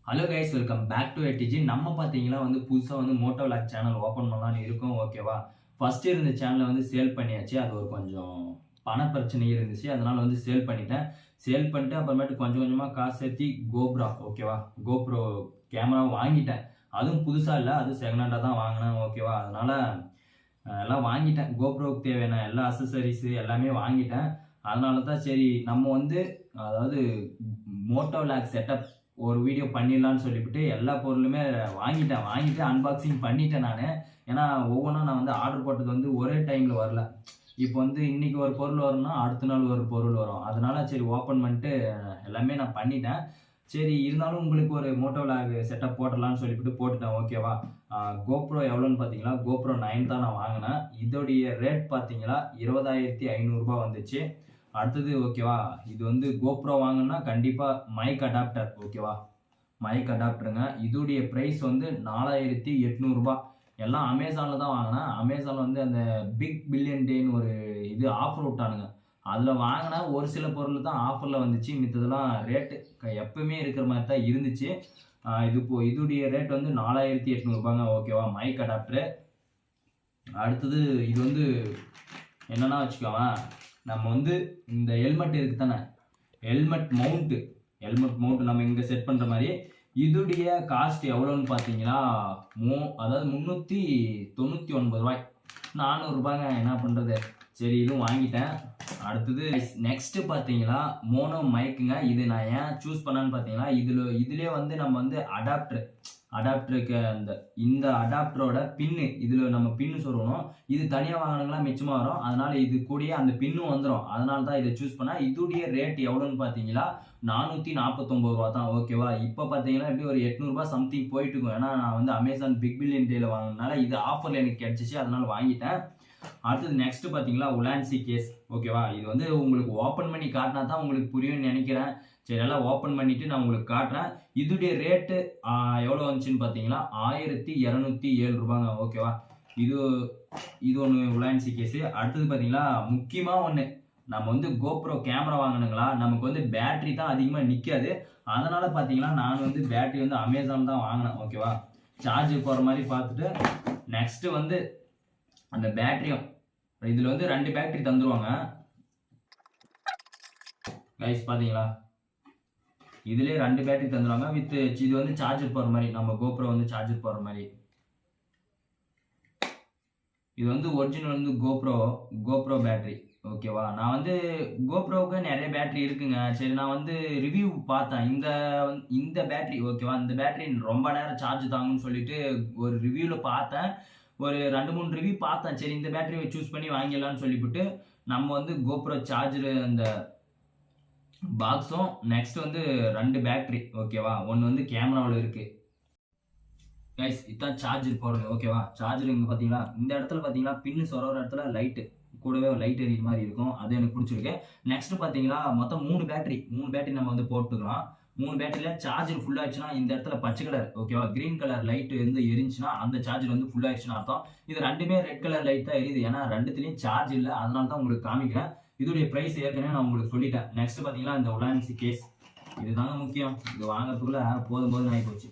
Hello guys, welcome back to ADG. நம்ம பார்த்தீங்கன்னா புதுசாக மோட்டோ விளாக் சேனல் ஓப்பன் பண்ணலான்னு இருக்கோம். ஓகேவா? ஃபர்ஸ்ட் இருந்த சேனலை சேல் பண்ணியாச்சு. அது ஒரு கொஞ்சம் பண பிரச்சனை இருந்துச்சு. அதனால சேல் பண்ணிட்டேன். சேல் பண்ணிட்டு அப்புறமேட்டு கொஞ்சம் கொஞ்சமாக காசு சேர்த்தி கோப்ரா, ஓகேவா, கோப்ரோ கேமரா வாங்கிட்டேன். அதுவும் புதுசாக இல்லை, அது செகண்ட் ஹேண்டாக தான் வாங்கினேன். ஓகேவா? அதனால எல்லாம் வாங்கிட்டேன். கோப்ரோவுக்கு தேவையான எல்லா அசசரிஸு எல்லாமே வாங்கிட்டேன். அதனால தான் சரி நம்ம அதாவது மோட்டோ விளாக் செட்டப் ஒரு வீடியோ பண்ணிடலான்னு சொல்லிவிட்டு எல்லா பொருளுமே வாங்கிட்டு அன்பாக்சிங் பண்ணிட்டேன் நான். ஏன்னா ஒவ்வொன்றா நான் ஆர்டர் போட்டது ஒரே டைமில் வரல. இப்போ இன்னைக்கு ஒரு பொருள் வரும்னா அடுத்த நாள் ஒரு பொருள் வரும். அதனால சரி ஓப்பன் பண்ணிட்டு எல்லாமே நான் பண்ணிட்டேன். சரி இருந்தாலும் உங்களுக்கு ஒரு மோட்டோ விளாக் செட்டப் போட்டுடலான்னு சொல்லிவிட்டு போட்டுட்டேன். ஓகேவா? கோப்ரோ எவ்வளோன்னு பார்த்தீங்களா, கோப்ரோ 9 தான் நான் வாங்கினேன். இதோடைய ரேட் பார்த்தீங்களா 20,500 வந்துச்சு. அடுத்தது ஓகேவா, இது கோப்ரோ வாங்கினா கண்டிப்பாக மைக் அடாப்டர். ஓகேவா? மைக் அடாப்டருங்க. இதோடைய ப்ரைஸ் 4,800. எல்லாம் அமேசானில் தான் வாங்கினேன். அமேசானில் அந்த பிக் பில்லியன் டேன்னு ஒரு இது ஆஃபர் விட்டானுங்க. அதில் வாங்கினா ஒரு சில பொருள் தான் ஆஃபரில் வந்துச்சு. மித்ததெல்லாம் ரேட்டு எப்பவுமே இருக்கிற மாதிரி தான் இருந்துச்சு. இதுடைய ரேட் 4,800. ஓகேவா? Mic adapter. அடுத்தது இது என்னன்னா வச்சுக்கோவேன், நம்ம இந்த ஹெல்மெட் இருக்கு தானே, ஹெல்மெட் மவுண்ட் நம்ம இங்கே செட் பண்ணுற மாதிரி. இதுடைய காஸ்ட் எவ்வளோன்னு பார்த்தீங்கன்னா அதாவது 399 400. என்ன பண்ணுறது, சரி இதுவும் வாங்கிட்டேன். அடுத்தது நெக்ஸ்ட் பார்த்தீங்கன்னா மோனோ மைக்குங்க. இது நான் ஏன் சூஸ் பண்ணேன்னு பார்த்தீங்கன்னா இதுலேயே நம்ம அடாப்டருக்கு இந்த அடாப்டரோட பின்னு, இதில் நம்ம பின்னு சொல்லணும். இது தனியாக வாங்கினீங்களா மிச்சமாக வரும். அதனால இது கூடயே அந்த பின்னும் வந்துடும். அதனால தான் இதை சூஸ் பண்ணேன். இதுடைய ரேட் எவ்வளோன்னு பார்த்தீங்கன்னா 449 தான். ஓகேவா? இப்போ பார்த்தீங்கன்னா எப்படி ஒரு 800 சம்திங் போயிட்டு இருக்கும். ஏன்னா நான் அமேசான் பிக் பில்லியன் டேல வாங்கினால இது ஆஃபரில் எனக்கு கிடைச்சிச்சு. அதனால வாங்கிட்டேன். அடுத்தது நெக்ஸ்ட் பார்த்தீங்களா உலான்சி கேஸ். ஓகேவா? இது உங்களுக்கு ஓப்பன் பண்ணி காட்டினா தான் உங்களுக்கு புரியும்னு நினைக்கிறேன். சரி, எல்லாம் ஓப்பன் பண்ணிட்டு நான் உங்களுக்கு காட்டுறேன். இதுடைய ரேட்டு எவ்வளோ வந்துச்சுன்னு பார்த்தீங்கன்னா 1,207. ஓகேவா? இது ஒன்று உலான்சி கேஸு. அடுத்தது பார்த்தீங்கன்னா முக்கியமாக ஒன்று, நம்ம கோப்ரோ கேமரா வாங்கினுங்களா, நமக்கு பேட்டரி தான் அதிகமாக நிற்காது. அதனால பார்த்தீங்கன்னா நான் பேட்டரி அமேசான் தான் வாங்கினேன். ஓகேவா? சார்ஜ் போகிற மாதிரி பார்த்துட்டு நெக்ஸ்ட் அந்த பேட்டரியும் இதில் 2 பேட்டரி தந்துருவாங்க கைஸ். பார்த்தீங்களா, இதுலேயே 2 பேட்டரி தந்துருவாங்க வித் இது சார்ஜர் போகிற மாதிரி, நம்ம கோப்ரோ சார்ஜர் போகிற மாதிரி. இது ஒரிஜினல் கோப்ரோ பேட்டரி. ஓகேவா? நான் கோப்ரோவுக்கு நிறைய பேட்டரி இருக்குங்க. சரி, நான் ரிவ்யூ பார்த்தேன் இந்த பேட்டரி. ஓகேவா? இந்த பேட்டரி ரொம்ப நேரம் சார்ஜ் தாங்குன்னு சொல்லிட்டு ஒரு ரிவ்யூவில் பார்த்தேன். ஒரு 2-3 ரிவ்யூ பார்த்தேன். சரி, இந்த பேட்டரியை சூஸ் பண்ணி வாங்கிடலான்னு சொல்லிவிட்டு நம்ம கோப்ரோ சார்ஜர் அந்த பாக்ஸும் நெக்ஸ்ட் 2 பேட்டரி. ஓகேவா? ஒன்று கேமராவில் இருக்கு கைஸ். இதுதான் சார்ஜர் போடுறது. ஓகேவா? சார்ஜர் இங்கே பார்த்தீங்களா, இந்த இடத்துல பார்த்தீங்களா பின்னு சொர இடத்துல லைட்டு கூடவே ஒரு லைட் எரியுற மாதிரி இருக்கும். அது எனக்கு பிடிச்சிருக்கு. நெக்ஸ்ட் பார்த்தீங்களா மொத்தம் 3 பேட்டரி நம்ம போட்டுக்கலாம். 3 பேட்டரியில சார்ஜர் ஃபுல் ஆயிடுச்சுன்னா இந்த இடத்துல பச்சை கலர், ஓகேவா, கிரீன் கலர் லைட் எரிஞ்சுன்னா அந்த சார்ஜர் ஃபுல் ஆயிடுச்சுன்னு அர்த்தம். இது ரெண்டுமே ரெட் கலர் லைட் தான் எரியுது. ஏன்னா ரெண்டுத்துலையும் சார்ஜ் இல்லை. அதனால தான் உங்களுக்கு காமிக்கிறேன். இதோடைய பிரைஸ் ஏற்கனவே நான் உங்களுக்கு சொல்லிட்டேன். நெக்ஸ்ட் பார்த்தீங்களா இந்த உலான்சி கேஸ். இதுதாங்க முக்கியம். இது வாங்குறதுக்குள்ள போதும் ஆகி போச்சு.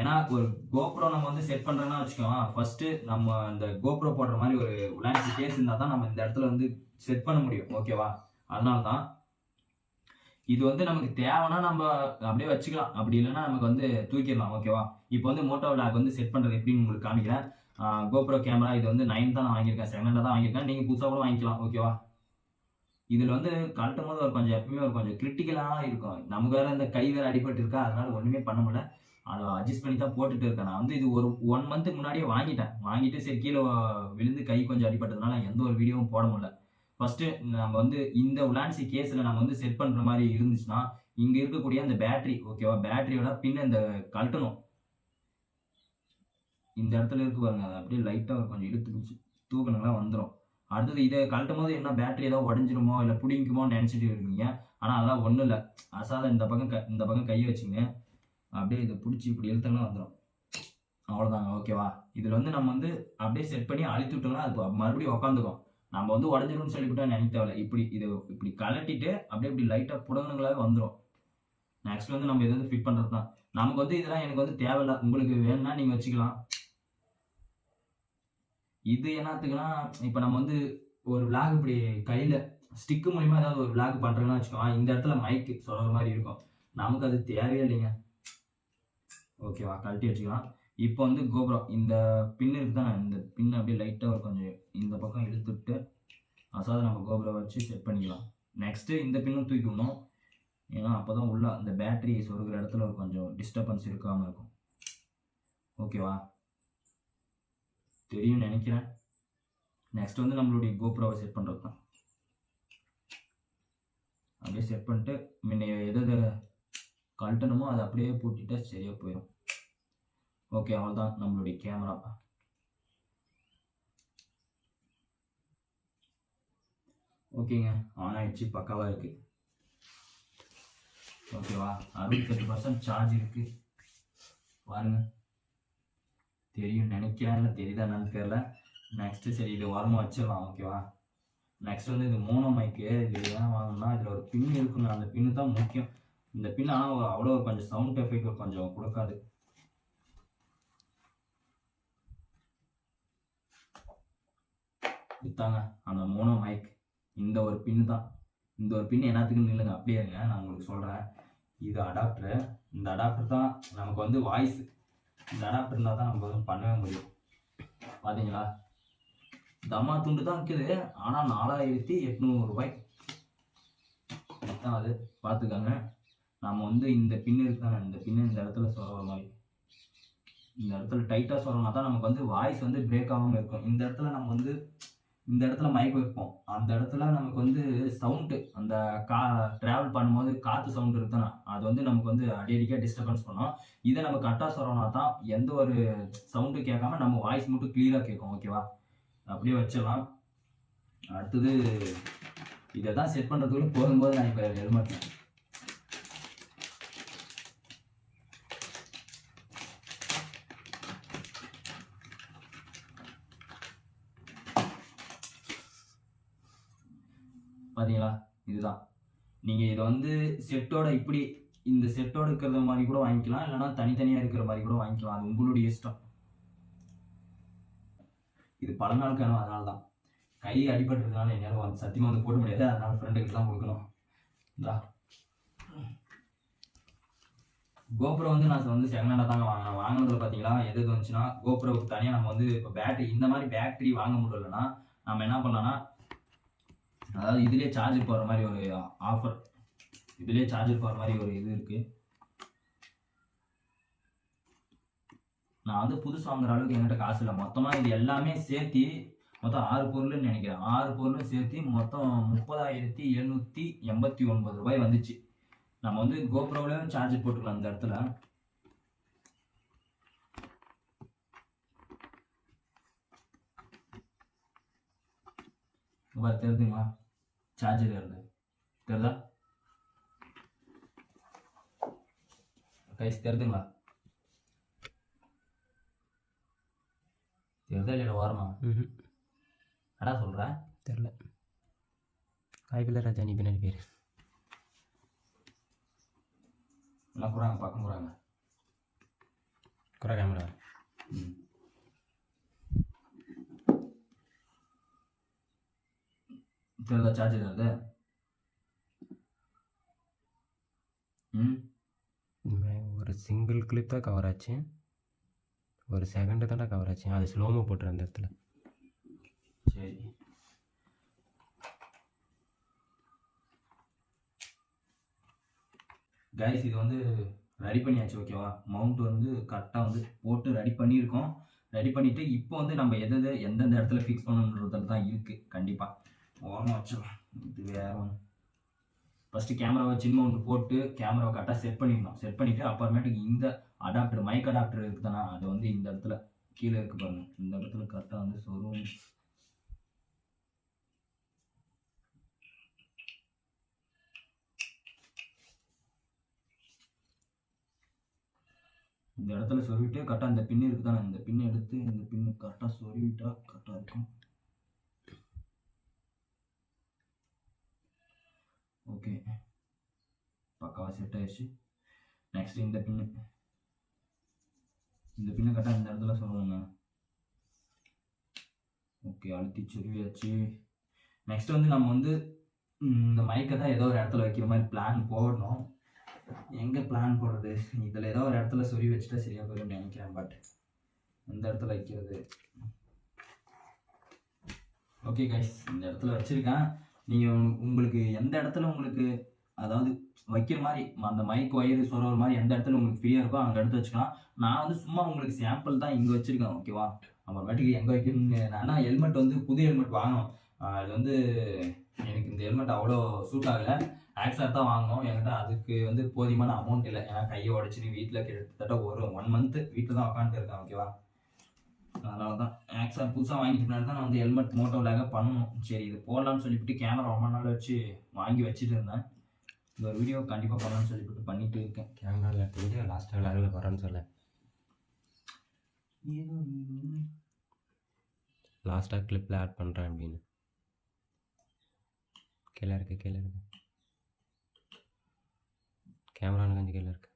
ஏன்னா ஒரு கோப்ரோ நம்ம செட் பண்றோம்னா வச்சுக்கோங்க, ஃபர்ஸ்ட் நம்ம அந்த கோப்ரோ போடுற மாதிரி ஒரு உலான்சி கேஸ் இருந்தால் தான் நம்ம இந்த இடத்துல செட் பண்ண முடியும். ஓகேவா? அதனால தான் இது நமக்கு தேவைன்னா நம்ம அப்படியே வச்சுக்கலாம். அப்படி இல்லைன்னா நமக்கு தூக்கிடலாம். ஓகேவா? இப்போ மோட்டோ விளாக் செட் பண்றது எப்படின்னு உங்களுக்கு காமிக்கிறேன். கோப்ரோ கேமரா இது 9 தான் நான் வாங்கியிருக்கேன். செகண்ட் ஹேண்டாக தான் வாங்கியிருக்கேன். நீங்கள் புதுசாக கூட வாங்கிக்கலாம். ஓகேவா? இதில் கழட்டும் போது எப்பவுமே கொஞ்சம் கிரிட்டிக்கலாக இருக்கும். நமக்கு வேற இந்த கை வேற அடிபட்டு இருக்கா, அதனால ஒன்றுமே பண்ண முடியல. அதை அட்ஜஸ்ட் பண்ணி தான் போட்டுட்டு இருக்கேன். நான் இது ஒரு 1 மந்த்துக்கு முன்னாடியே வாங்கிட்டு சரி கீழே விழுந்து கை கொஞ்சம் அடிபட்டதுனால எந்த ஒரு வீடியோவும் போட முடியல. ஃபர்ஸ்ட் நம்ம இந்த உலான்சி கேஸில் நம்ம செட் பண்ணுற மாதிரி இருந்துச்சுன்னா இங்கே இருக்கக்கூடிய அந்த பேட்டரி, ஓகேவா, பேட்டரியோட பின் இந்த கழட்டணும். இந்த இடத்துல இருக்கு பாருங்க, அதை அப்படியே லைட்டாக கொஞ்சம் இழுத்து தூக்கணுங்களா வந்துடும். அடுத்தது இதை கழட்டும் போது என்ன பேட்டரி ஏதாவது உடஞ்சிருமோ இல்லை பிடிக்குமோன்னு நினச்சிட்டு இருக்கீங்க. ஆனால் அதெல்லாம் ஒன்றும் இல்லை. அசாத இந்த பக்கம் கையை வச்சுங்க, அப்படியே இதை பிடிச்சி இப்படி இழுத்தலாம் வந்துடும். அவ்வளோதாங்க. ஓகேவா? இதில் நம்ம அப்படியே செட் பண்ணி அழுத்தி விட்டோம்னா அது மறுபடியும் உட்காந்துக்கும். நம்ம உடஞ்சிரும்னு சொல்லிவிட்டா நினைக்க தேவையில்ல. இப்படி கலட்டிட்டு அப்படியே இப்படி லைட்டாக புடங்களாக வந்துடும். நெக்ஸ்ட் வந்து நம்ம இது வந்து ஃபிட் பண்ணுறது தான். நமக்கு வந்து இதெல்லாம் எனக்கு வந்து தேவையில்ல. உங்களுக்கு வேணும்னா நீங்கள் வச்சுக்கலாம். இது என்னத்துக்குன்னா, இப்ப நம்ம வந்து ஒரு விளாக் இப்படி கையில ஸ்டிக் மூலியமா ஏதாவது ஒரு விளாக் பண்றோம்னு வச்சுக்கோங்க, இந்த இடத்துல மைக் சொல்ற மாரி இருக்கும். நமக்கு அது தேவையே இல்லைங்க. ஓகேவா? கழட்டி வச்சுக்கலாம். இப்போ வந்து GoPro இந்த பின் இருக்கு தானே, இந்த பின் அப்படியே லைட்டா ஒரு கொஞ்சம் இந்த பக்கம் இழுத்துட்டு, அசாத நம்ம GoPro வச்சு செட் பண்ணிக்கலாம். நெக்ஸ்ட் இந்த பின்னும் தூக்கி விடணும். ஏன்னா அப்பதான் உள்ள அந்த பேட்டரி சொருகுற இடத்துல ஒரு கொஞ்சம் டிஸ்டர்பன்ஸ் இருக்காம இருக்கும். ஓகேவா? தெரியும்னு நினைக்கிறேன். நெக்ஸ்ட் வந்து நம்மளுடைய GoProவை செட் பண்றது தான். அப்படியே செட் பண்ணிட்டு முன்ன எதை கழட்டணுமோ அதை அப்படியே பூட்டிட்டா சரியா போயிடும். ஓகே, அவ்வளோதான் நம்மளுடைய கேமரா. ஓகேங்க, ஆன் ஆயிடுச்சு, பக்காவா இருக்கு. ஓகேவா? 68% சார்ஜ் இருக்கு பாருங்க. தெரியும் நினைக்கிறேன், இல்லை தெரியுதா என்னன்னு தெரியல. நெக்ஸ்ட் சரி இது ஓரமா வச்சிடலாம். ஓகேவா? நெக்ஸ்ட் வந்து இது மோனோ மைக்கு. இது ஏன் வாங்கணும்னா இதில் ஒரு பின் இருக்குங்க, அந்த பின்னு தான் முக்கியம். இந்த பின் ஆனால் அவ்வளோ கொஞ்சம் சவுண்ட் எஃபெக்ட் கொஞ்சம் கொடுக்காது. இதுதாங்க அந்த மோனோ மைக். இந்த ஒரு பின் தான். இந்த ஒரு பின் என்னத்துக்குன்னு இல்லைங்க, அப்படியே இருங்க நான் உங்களுக்கு சொல்கிறேன். இது அடாப்டரு. இந்த அடாப்டர் தான் நமக்கு வந்து வாய்ஸ். இந்த அடாப்டர் இருந்தால் தான் நம்ம வந்து பண்ணவே முடியும். பார்த்தீங்களா? தம்மா துண்டு தான் இருக்குது, ஆனால் 4800 ரூபாய் தான் அது. பார்த்துக்கோங்க. நம்ம வந்து இந்த பின் இருக்குதானே, இந்த பின்னு இந்த இடத்துல சொல்கிற மாதிரி இந்த இடத்துல டைட்டாக சொல்லணும்னா தான் நமக்கு வந்து வாய்ஸ் வந்து பிரேக் ஆகாமல் இருக்கும். இந்த இடத்துல நம்ம வந்து இந்த இடத்துல மைக் வைப்போம், அந்த இடத்துல நமக்கு வந்து சவுண்டு அந்த ட்ராவல் பண்ணும்போது காற்று சவுண்டு இருக்குதானே, அது வந்து நமக்கு வந்து அடிக்கடிக்காக டிஸ்டர்பன்ஸ் பண்ணோம். இதை நம்ம கரெக்டாக சொல்லணும்னா தான் எந்த ஒரு சவுண்டு கேட்காம நம்ம வாய்ஸ் மட்டும் கிளியராக கேட்கும். ஓகேவா? அப்படியே வச்சிடலாம். அடுத்தது இதை தான் செட் பண்ணுறதுக்குள்ள போகும்போது நான் இப்போ ஹெல்மெட் பார்த்தீங்களா? இதுதான். நீங்கள் இதை வந்து செட்டோட இப்படி இந்த செட்டோட இருக்கிற மாதிரி கூட வாங்கிக்கலாம், இல்லைனா தனித்தனியாக இருக்கிற மாதிரி கூட வாங்கிக்கலாம். அது உங்களுடைய இஷ்டம். இது பல நாள் கனவு, அதனால தான் கை அடிபட்டுறதுனால என்னால் வந்து சத்தியமாக வந்து போட முடியாது. அதனால ஃப்ரெண்டுக்கிட்ட தான் கொடுக்கணும். இந்தா GoPro வந்து நான் வந்து செகண்ட் ஹேண்டாக தாங்க வாங்கினேன். வாங்கினதுல பார்த்தீங்களா எது எது வந்துச்சுன்னா, GoProவுக்கு தனியாக நம்ம வந்து இப்போ பேட்டரி இந்த மாதிரி பேட்டரி வாங்க முடியலன்னா நம்ம என்ன பண்ணலாம்னா, அதாவது இதுலேயே சார்ஜர் போடுற மாதிரி ஒரு ஆஃபர், இதுலேயே சார்ஜர் போடுற மாதிரி ஒரு இது இருக்குது. நான் வந்து புதுசு வாங்குற அளவுக்கு என்கிட்ட காசு இல்லை. மொத்தமாக இது எல்லாமே சேர்த்து மொத்தம் 6 பொருள்னு நினைக்கிறேன். 6 பொருளும் சேர்த்து மொத்தம் 30,789 ரூபாய் வந்துச்சு. நம்ம வந்து GoProவிலையும் சார்ஜர் போட்டுக்கலாம் இந்த இடத்துல. தெரியுதுங்களா? சார்ஜர் இருந்து தெரியுதா கைஸ்? தெரியுதுங்களா? தெரியுதா இல்லையா? வாரமா அடா சொல்கிறேன் தெரில. காய்பில்ல ராஜா, நீ பின்னாடி பேர் எல்லாம் குறாங்க, பார்க்க போகிறாங்க குறை கேமரா. தெரியுதா சார்ஜர் அது? ஒரு சிங்கிள் கிளிப் தான் கவர் ஆச்சு, ஒரு செகண்டு தான்டா கவர் ஆச்சு. அது ஸ்லோமோ போட்டுரு அந்த இடத்துல. சரி, கைஸ் இது வந்து ரெடி பண்ணியாச்சு. ஓகேவா? மவுண்ட் வந்து கரெக்டாக வந்து போட்டு ரெடி பண்ணியிருக்கோம். ரெடி பண்ணிவிட்டு இப்போ வந்து நம்ம எந்தெந்த இடத்துல ஃபிக்ஸ் பண்ணணுன்றதுல தான் இருக்குது. கண்டிப்பாக ஓரமாக வச்சிடலாம். இது வேறு ஒன்று. ஃபஸ்ட்டு கேமராவை சின்ன மவுண்ட் போட்டு கேமராவை கரெக்டாக செட் பண்ணிடணும். செட் பண்ணிவிட்டு அப்புறமேட்டுக்கு இந்த அடாப்டர், மைக் அடாப்டர் இருக்குது தானே, அது வந்து இந்த இடத்துல கீழே இருக்கு பாருங்கள், இந்த இடத்துல கரெக்டாக வந்து சொரும். இந்த இடத்துல சொருவிட்டு கரெக்டாக இந்த பின்னு இருக்குது தானே, இந்த பின்னை எடுத்து இந்த பின்னு கரெக்டாக சொருவிட்டா கரெக்டாக இருக்கும். ஓகே, பக்காவாக செட் ஆயிடுச்சு. நெக்ஸ்ட் இந்த பின்னு கரெக்டாக இந்த இடத்துல சொல்லுவாங்க. ஓகே, அழுத்தி சொருவியாச்சு. நெக்ஸ்ட் வந்து நம்ம வந்து இந்த மைக்கை தான் ஏதோ ஒரு இடத்துல வைக்கிற மாதிரி பிளான் போடணும். எங்கே பிளான் போடுறது? இதில் ஏதோ ஒரு இடத்துல சொருவி வச்சுட்டா சரியாக போயிடும்னு நினைக்கிறேன். பட் இந்த இடத்துல வைக்கிறது. ஓகே கைஸ், இந்த இடத்துல வச்சுருக்கேன். நீங்கள் உங்களுக்கு எந்த இடத்துல உங்களுக்கு அதாவது வைக்கிற மாதிரி அந்த மைக் ஒயர் சொருகிற மாதிரி எந்த இடத்துல உங்களுக்கு ஃப்ரீயாக இருக்கோ அங்கே எடுத்து வச்சுக்கலாம். நான் வந்து சும்மா உங்களுக்கு சாம்பிள் தான் இங்கே வச்சுருக்கேன். ஓகேவா? அப்புறமேட்டுக்கு எங்கே வைக்கணும்னு நான் ஹெல்மெட் வந்து புது ஹெல்மெட் வாங்கணும். அது வந்து எனக்கு இந்த ஹெல்மெட் அவ்வளோ சூட் ஆகலை. ஆக்ஸார் தான் வாங்கணும். என்கிட்ட அதுக்கு வந்து போதியமான அமௌண்ட் இல்லை. ஏன்னா கையை உடச்சிட்டு வீட்டில் கிட்டத்தட்ட ஒரு 1 மந்த்து வீட்டில் தான் உட்காந்துட்டு இருக்கேன். ஓகேவா? அதனால தான் ஆக்ஸார் புதுசாக வாங்கிட்டு பின்னாடி தான் நான் வந்து ஹெல்மெட் மோட்டோவிலாக பண்ணணும். சரி, இது போடலான்னு சொல்லிவிட்டு கேமரா ரொம்ப நாள் வச்சு வாங்கி வச்சுட்டு இருந்தேன். இந்த ஒரு வீடியோ கண்டிப்பாக பண்ணலான்னு சொல்லிவிட்டு பண்ணிட்டு இருக்கேன். கேமராவில் எடுத்த வீடியோ லாஸ்ட்டாக லைவில் வரேன்னு சொல்ல லாஸ்ட்டாக கிளிப்பில் ஆட் பண்ணுறேன் அப்படின்னு கீழே இருக்கு கேமராவில் கொஞ்சம் கீழே இருக்கு.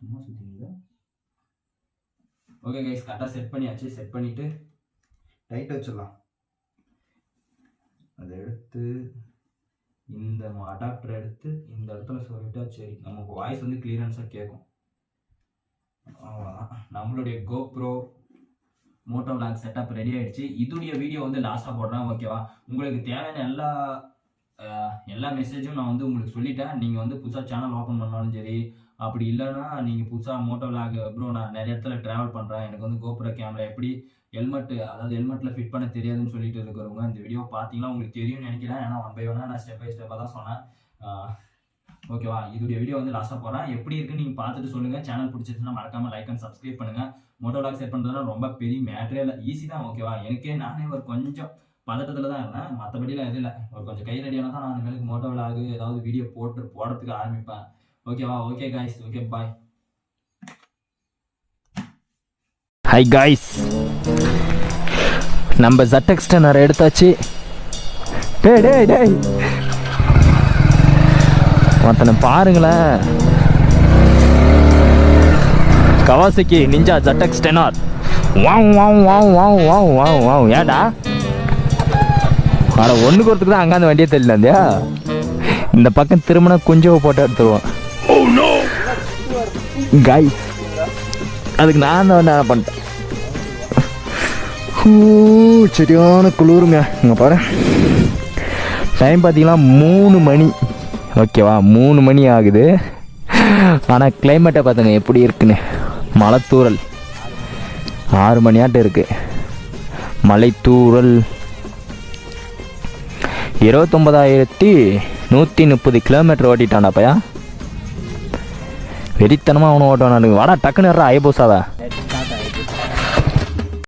சும்மா சுற்றிங்களா? ஓகே கைஸ், கரெக்டாக செட் பண்ணியாச்சு. செட் பண்ணிவிட்டு டைட் வச்சிடலாம். அதை எடுத்து இந்த அடாப்டரை எடுத்து இந்த இடத்துல சொல்லிட்டா சரி, நமக்கு வாய்ஸ் வந்து கிளியரன்ஸாக கேட்கும். அவ்வளோதான், நம்மளுடைய GoPro moto vlog setup ready ஆகிடுச்சு. இதுடைய வீடியோ வந்து லாஸ்ட்டாக போடுறேன். ஓகேவா? உங்களுக்கு தேவையான எல்லா மெசேஜும் நான் வந்து உங்களுக்கு சொல்லிட்டேன். நீங்கள் வந்து புதுசாக சேனல் ஓப்பன் பண்ணாலும் சரி, அப்படி இல்லைன்னா நீங்கள் புதுசாக மோட்டோ விளாக் ப்ரோ நான் நிறைய இடத்துல ட்ராவல் பண்ணுறேன், எனக்கு வந்து கோப்ரோ கேமரா எப்படி ஹெல்மெட்டில் ஃபிட் பண்ண தெரியாதுன்னு சொல்லிட்டு இருக்கிறவங்க இந்த வீடியோ பார்த்தீங்கன்னா உங்களுக்கு தெரியும்னு நினைக்கிறேன். ஏன்னா 1 by 1 நான் ஸ்டெப் பை ஸ்டெப்பாக தான் சொன்னேன். ஓகேவா? இதோடைய வீடியோ வந்து லாஸ்ட்டாக போகிறேன். எப்படி இருக்குன்னு நீங்கள் பார்த்துட்டு சொல்லுங்கள். சேனல் பிடிச்சிருச்சுன்னா மறக்காமல் லைக் அண்ட் சப்ஸ்கிரைப் பண்ணுங்கள். மோட்டோ விளாக் செட் பண்ணுறதுனா ரொம்ப பெரிய மேட்ரே இல்லை, ஈஸி தான். ஓகேவா? நானே ஒரு கொஞ்சம் பதட்டத்தில் தான் இருந்தேன், மற்றபடிலாம் எதுவும் இல்லை. ஒரு கொஞ்சம் கை ரெடியான தான் நான் இனிமேலுக்கு மோட்டோ விளாக் ஏதாவது வீடியோ போடுறதுக்கு ஆரம்பிப்பேன். ஓகேவா? Okay guys, okay bye. Hi guys, நம்ம ZX டென்னர் எடுத்தாச்சு. டேய் மற்றனை பாருங்களேன், Kawasaki ninja ZX tenner. Wow ஏடா ஆனால் ஒன்றுக்கு ஒருத்துக்கு தான் அங்காந்து வண்டியே தெரியலையா? இந்த பக்கம் திரும்பினா குஞ்சவை போட்டு எடுத்துருவோம். காய்ஸ், அதுக்கு நான் தான் என்ன பண்ணிட்டேன். சரியான குளிருங்க. இங்கே பாரு, டைம் பார்த்தீங்கன்னா 3 மணி. ஓகேவா? 3 மணி ஆகுது. ஆனால் கிளைமேட்டை பார்த்துங்க எப்படி இருக்குன்னு. மலைத்தூரல் 6 மணியாட்டம் இருக்குது. மலைத்தூரல் 29,130 கிலோமீட்டர் ஓட்டிட்டான்டா பையா. வெறித்தனமாக அவனை ஓட்டுவான். வாடா டக்குன்னு ஐபோஸாவா